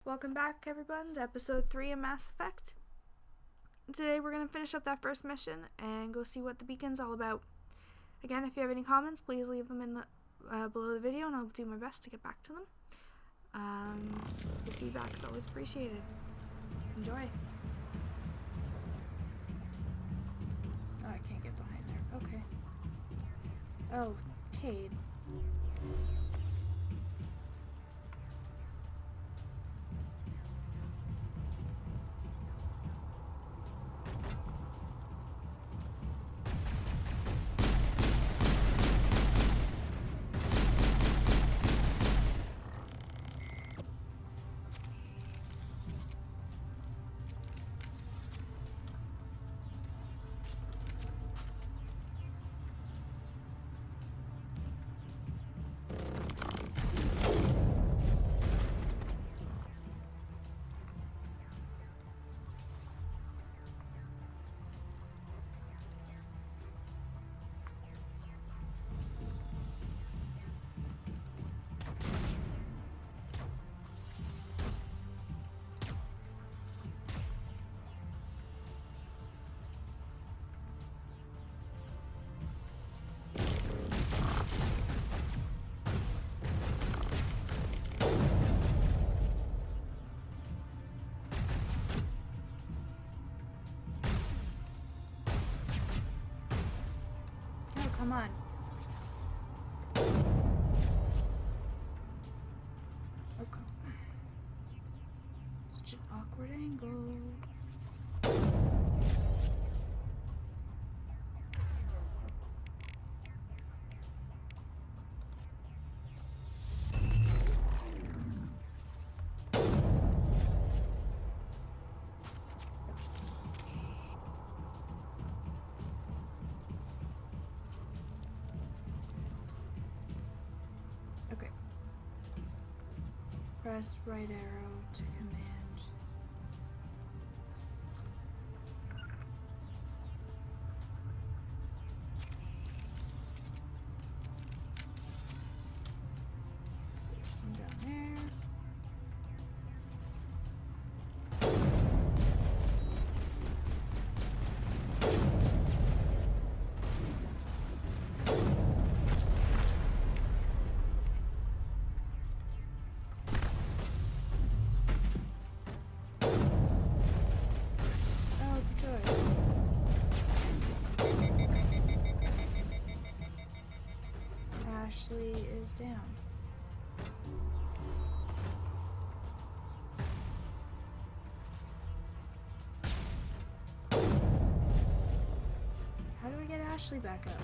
Welcome back, everyone, to episode 3 of Mass Effect. Today we're going to finish up that first mission and go see what the beacon's all about. Again, if you have any comments, please leave them in the below the video and I'll do my best to get back to them. The feedback's always appreciated. Enjoy. Oh, I can't get behind there. Okay. Oh, Cade. Come on. Okay. Such an awkward angle. Okay. Press right arrow to command. So there's some down there. Ashley is down. How do I get Ashley back up?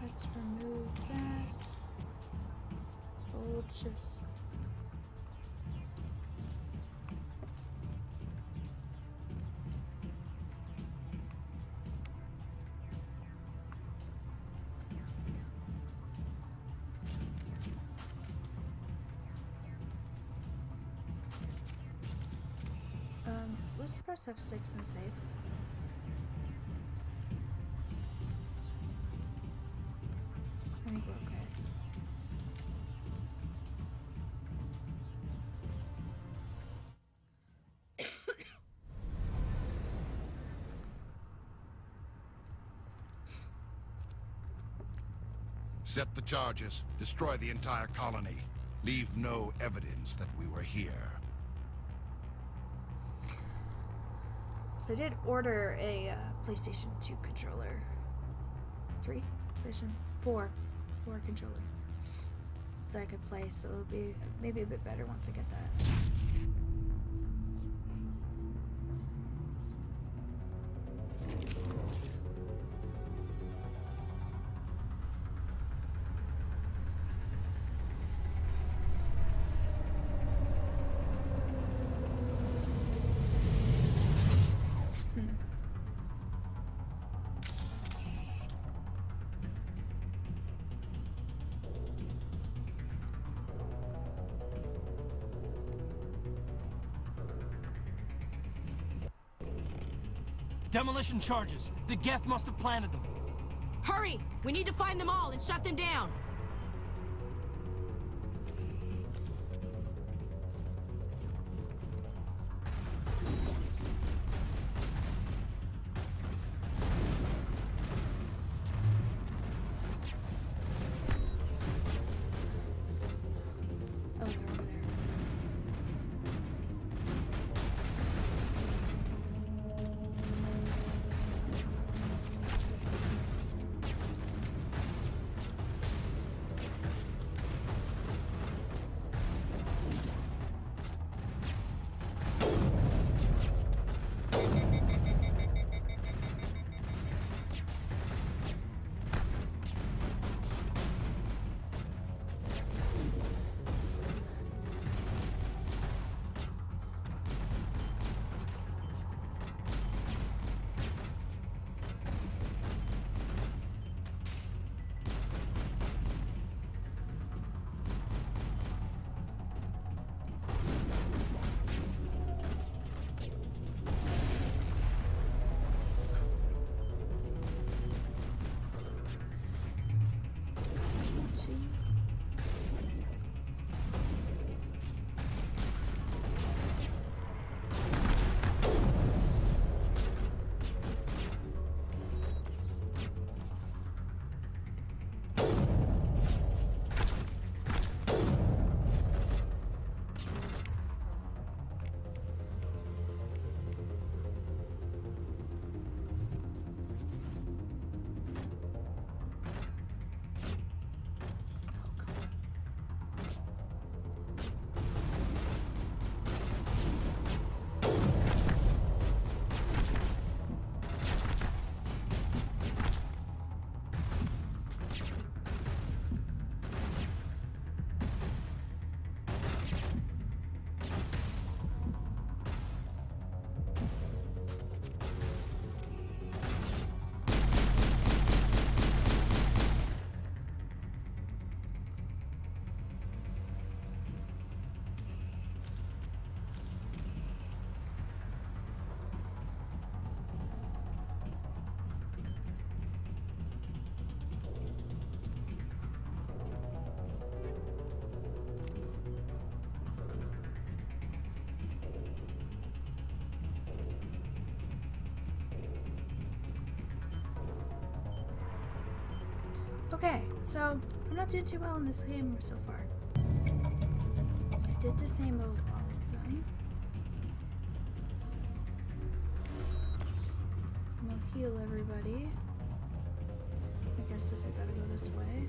Let's remove that. Hold shifts. Let's press F6 and save. I think we're okay. Set the charges. Destroy the entire colony. Leave no evidence that we were here. So I did order a PlayStation 2 controller. 3? PlayStation 4. 4 controller. So that I could play, so it'll be maybe a bit better once I get that. Demolition charges. The Geth must have planted them. Hurry! We need to find them all and shut them down! Oh, they're over there. See? Oh, come on. Okay, so I'm not doing too well in this game so far. I did disable all of them. I'm gonna heal everybody. I guess we gotta go this way.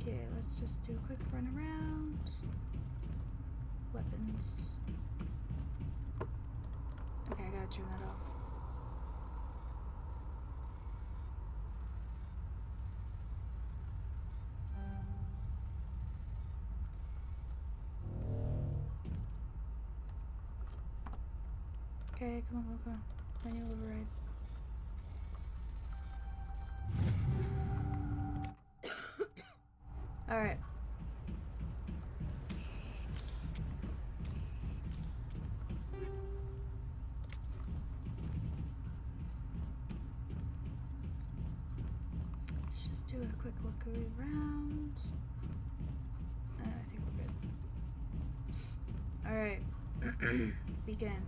Okay, let's just do a quick run around. Weapons. Okay, I gotta turn that off. Okay, come on, come on. Manual override. Alright. Let's just do a quick look around. I think we're good. Alright. Begin.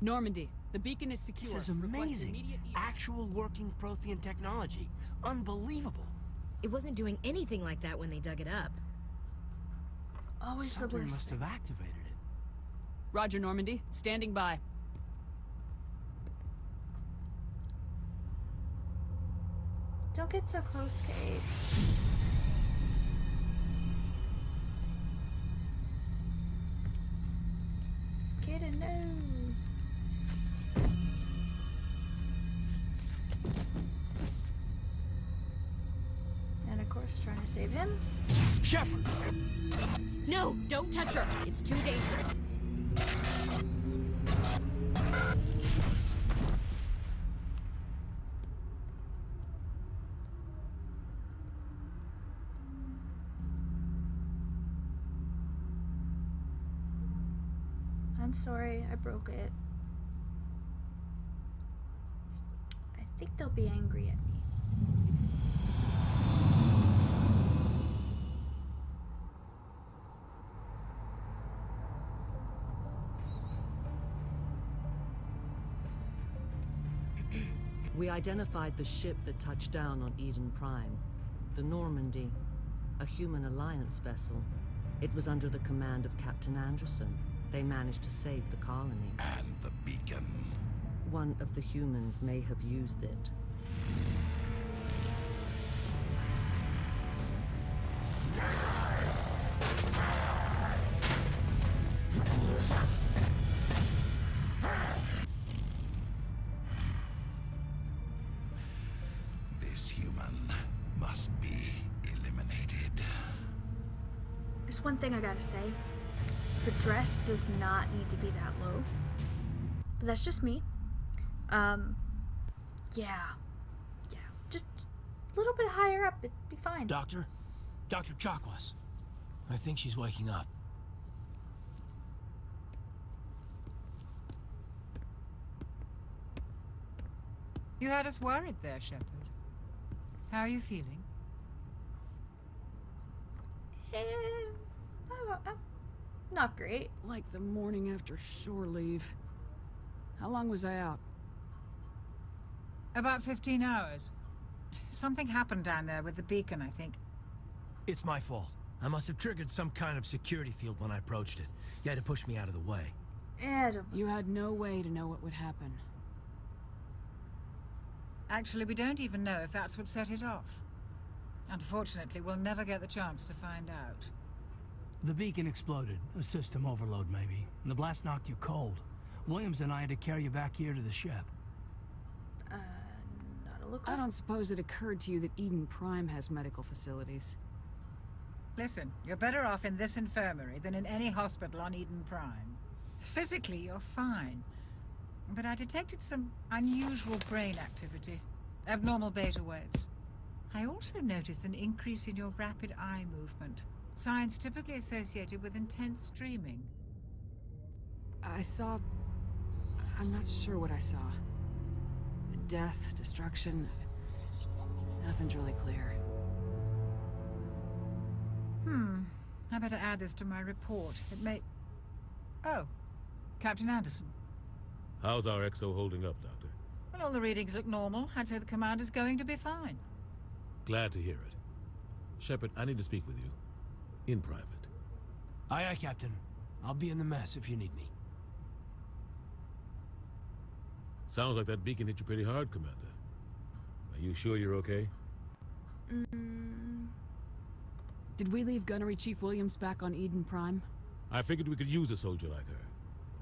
Normandy, The beacon is secure. This is Request amazing. immediate Actual working Prothean technology. Unbelievable. It wasn't doing anything like that when they dug it up. Always the Something worst must thing. have activated it. Roger, Normandy. Standing by. Don't get so close, Kate. Kid, no. And of course, trying to save him. Shepherd! No, don't touch her. It's too dangerous. I'm sorry, I broke it. I think they'll be angry at me. We identified the ship that touched down on Eden Prime, the Normandy, a human alliance vessel. It was under the command of Captain Anderson. They managed to save the colony. And the beacon. One of the humans may have used it. This human must be eliminated. There's one thing I gotta say. The dress does not need to be that low. But that's just me. Yeah. Just a little bit higher up, it'd be fine. Doctor? Dr. Chakwas. I think she's waking up. You had us worried there, Shepherd. How are you feeling? Not great. Like the morning after shore leave. How long was I out? About 15 hours. Something happened down there with the beacon, I think. It's my fault. I must have triggered some kind of security field when I approached it. You had to push me out of the way. Adam. You had no way to know what would happen. Actually, we don't even know if that's what set it off. Unfortunately, we'll never get the chance to find out. The beacon exploded. A system overload, maybe. And the blast knocked you cold. Williams and I had to carry you back here to the ship. Not a look. I don't suppose it occurred to you that Eden Prime has medical facilities. Listen, you're better off in this infirmary than in any hospital on Eden Prime. Physically, you're fine. But I detected some unusual brain activity. Abnormal beta waves. I also noticed an increase in your rapid eye movement. Signs typically associated with intense dreaming. I saw... I'm not sure what I saw. Death, destruction... Nothing's really clear. I better add this to my report. It may... Oh, Captain Anderson. How's our XO holding up, Doctor? Well, all the readings look normal. I'd say the commander's going to be fine. Glad to hear it. Shepherd, I need to speak with you. In private. Aye, aye, Captain. I'll be in the mess if you need me. Sounds like that beacon hit you pretty hard, Commander. Are you sure you're okay? Did we leave Gunnery Chief Williams back on Eden Prime? I figured we could use a soldier like her.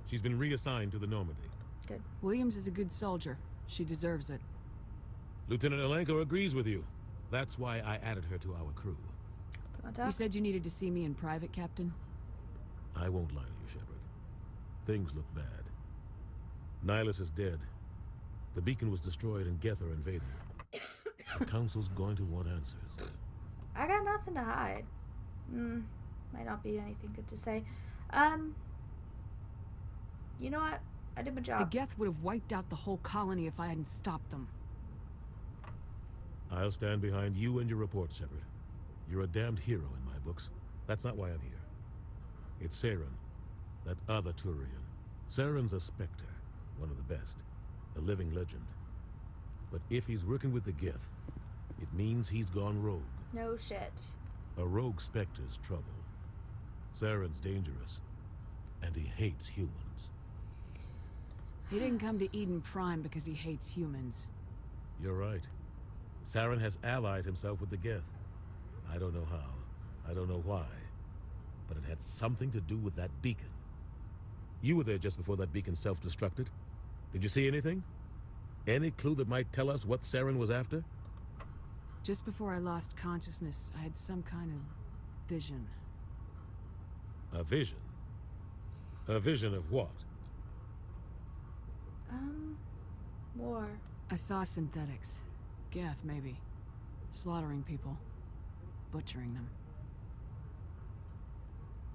She's been reassigned to the Normandy. Good. Williams is a good soldier. She deserves it. Lieutenant Alenko agrees with you. That's why I added her to our crew. Want You to? said you needed to see me in private, Captain? I won't lie to you, Shepherd. Things look bad. Nihilus is dead. The beacon was destroyed and Gether invaded. The Council's going to want answers. I got nothing to hide. Might not be anything good to say. You know what? I did my The job. Geth would have wiped out the whole colony if I hadn't stopped them. I'll stand behind you and your report, Shepherd. You're a damned hero in my books. That's not why I'm here. It's Saren, that other Turian. Saren's a Spectre, one of the best, a living legend. But if he's working with the Geth, it means he's gone rogue. No shit. A rogue Spectre's trouble. Saren's dangerous, and he hates humans. He didn't come to Eden Prime because he hates humans. You're right. Saren has allied himself with the Geth. I don't know how. I don't know why. But it had something to do with that beacon. You were there just before that beacon self-destructed. Did you see anything? Any clue that might tell us what Saren was after? Just before I lost consciousness, I had some kind of vision. A vision? A vision of what? War. I saw synthetics. Geth, maybe. Slaughtering people. Butchering them.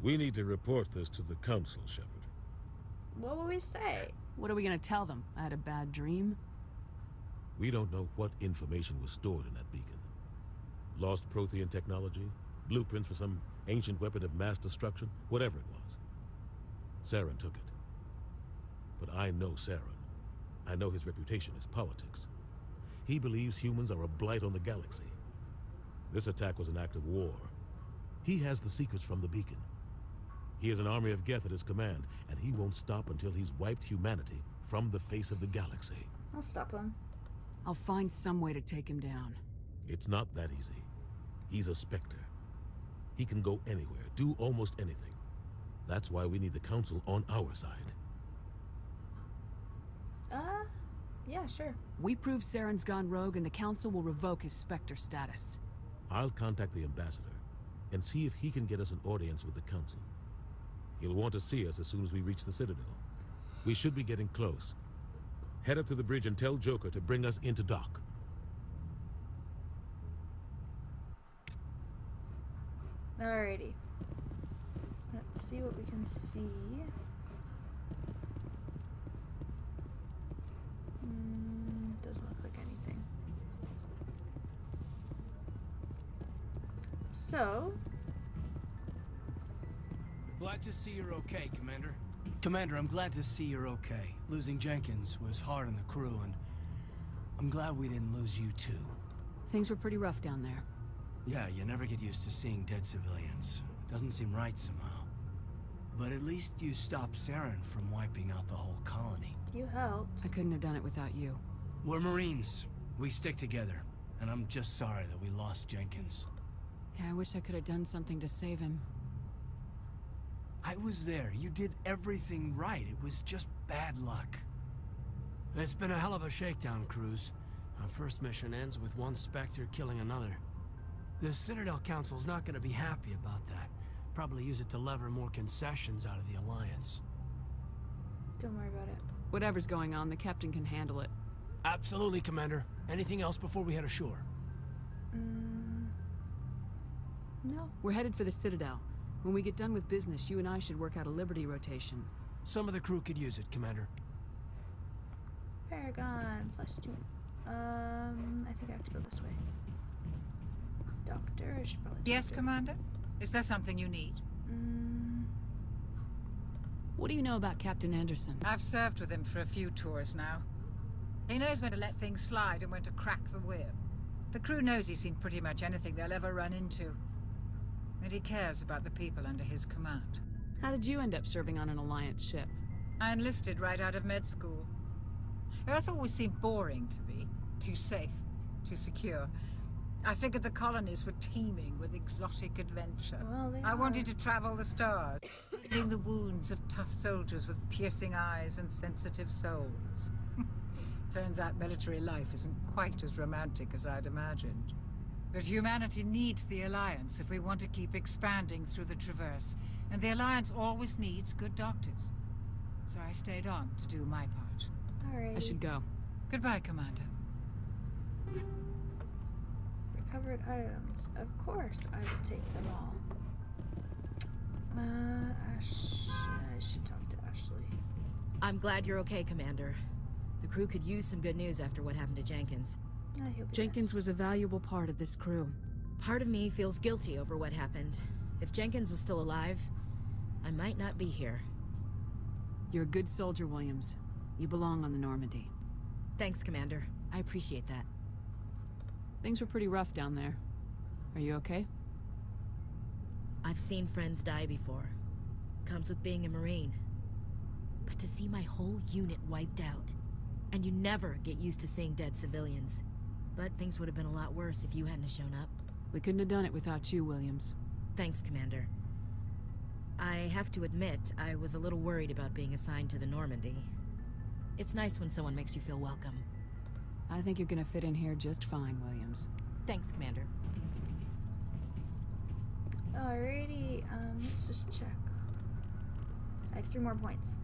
We need to report this to the Council, Shepherd. What will we say? What are we gonna tell them? I had a bad dream? We don't know what information was stored in that beacon. Lost Prothean technology? Blueprints for some ancient weapon of mass destruction? Whatever it was. Saren took it. But I know Saren. I know his reputation is politics. He believes humans are a blight on the galaxy. This attack was an act of war. He has the secrets from the beacon. He has an army of Geth at his command, and he won't stop until he's wiped humanity from the face of the galaxy. I'll stop him. I'll find some way to take him down. It's not that easy. He's a Spectre. He can go anywhere, do almost anything. That's why we need the Council on our side. Yeah, sure. We prove Saren's gone rogue and the Council will revoke his Spectre status. I'll contact the Ambassador and see if he can get us an audience with the Council. He'll want to see us as soon as we reach the Citadel. We should be getting close. Head up to the bridge and tell Joker to bring us into dock. Alrighty. Let's see what we can see. Doesn't look like anything. So... Glad to see you're okay, Commander. Commander, I'm glad to see you're okay. Losing Jenkins was hard on the crew, and I'm glad we didn't lose you too. Things were pretty rough down there. Yeah, you never get used to seeing dead civilians. It doesn't seem right somehow. But at least you stopped Saren from wiping out the whole colony. You helped. I couldn't have done it without you. We're Marines. We stick together. And I'm just sorry that we lost Jenkins. Yeah, I wish I could have done something to save him. I was there. You did everything right. It was just bad luck. It's been a hell of a shakedown cruise. Our first mission ends with one Spectre killing another. The Citadel Council's not going to be happy about that. Probably use it to lever more concessions out of the Alliance. Don't worry about it. Whatever's going on, the captain can handle it. Absolutely, Commander. Anything else before we head ashore? No. We're headed for the Citadel. When we get done with business, you and I should work out a Liberty rotation. Some of the crew could use it, Commander. Paragon +2. I think I have to go this way. Doctor, I should probably. Yes, Commander? Is there something you need? What do you know about Captain Anderson? I've served with him for a few tours now. He knows when to let things slide and when to crack the whip. The crew knows he's seen pretty much anything they'll ever run into. And he cares about the people under his command. How did you end up serving on an Alliance ship? I enlisted right out of med school. Earth always seemed boring to me. Too safe, too secure. I figured the colonies were teeming with exotic adventure. Well, they I are. wanted to travel the stars, tending the wounds of tough soldiers with piercing eyes and sensitive souls. Turns out military life isn't quite as romantic as I'd imagined. But humanity needs the Alliance if we want to keep expanding through the Traverse, and the Alliance always needs good doctors. So I stayed on to do my part. Alright. I should go. Goodbye, Commander. Recovered items. Of course, I will take them all. I should talk to Ashley. I'm glad you're okay, Commander. The crew could use some good news after what happened to Jenkins. He'll be Jenkins nice. was a valuable part of this crew. Part of me feels guilty over what happened. If Jenkins was still alive, I might not be here. You're a good soldier, Williams. You belong on the Normandy. Thanks, Commander. I appreciate that. Things were pretty rough down there. Are you okay? I've seen friends die before. Comes with being a Marine. But to see my whole unit wiped out, and you never get used to seeing dead civilians. But things would have been a lot worse if you hadn't shown up. We couldn't have done it without you, Williams. Thanks, Commander. I have to admit, I was a little worried about being assigned to the Normandy. It's nice when someone makes you feel welcome. I think you're gonna fit in here just fine, Williams. Thanks, Commander. Alrighty, let's just check. I have 3 more points.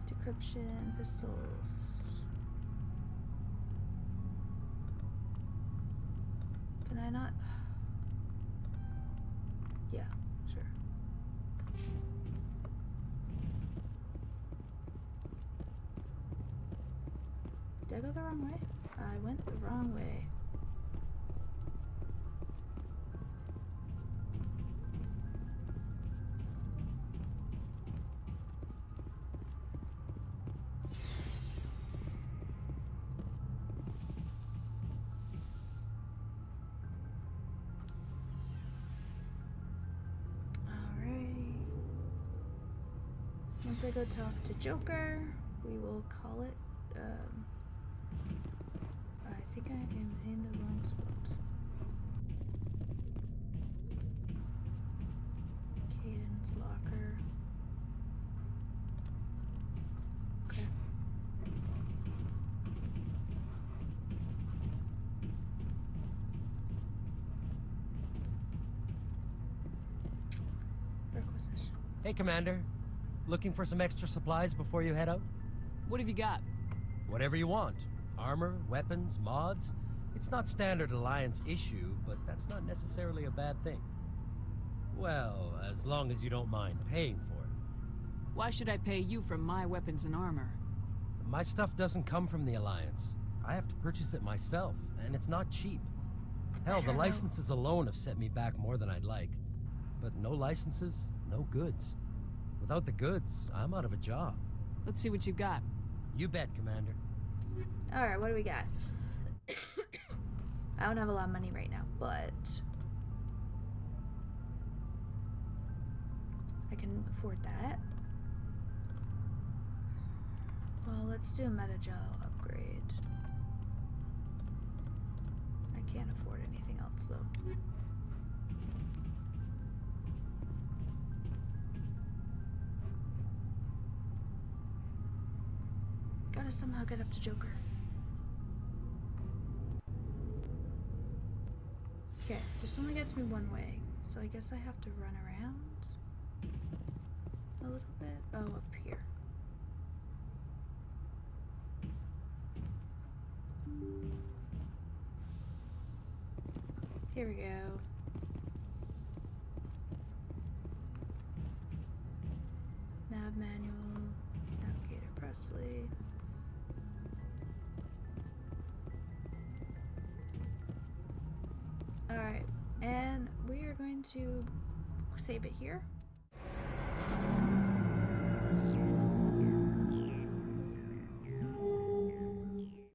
Decryption, pistols. Can I not? Yeah, sure. Did I go the wrong way? I went the wrong way. Once I go talk to Joker, we will call it, I think I am in the wrong spot. Cadence locker. Okay. Requisition. Hey, Commander. Looking for some extra supplies before you head out? What have you got? Whatever you want. Armor, weapons, mods. It's not standard Alliance issue, but that's not necessarily a bad thing. Well, as long as you don't mind paying for it. Why should I pay you for my weapons and armor? My stuff doesn't come from the Alliance. I have to purchase it myself, and it's not cheap. Hell, the licenses alone have set me back more than I'd like. But no licenses, no goods. Without the goods, I'm out of a job. Let's see what you got. You bet, Commander. Alright, what do we got? I don't have a lot of money right now, but I can afford that. Well, let's do a meta-gel upgrade. I can't afford anything else, though. Gotta somehow get up to Joker. Okay, this only gets me one way, so I guess I have to run around a little bit. Oh, up here. Here we go. Nav manual, navigator Presley. Alright, and we are going to save it here.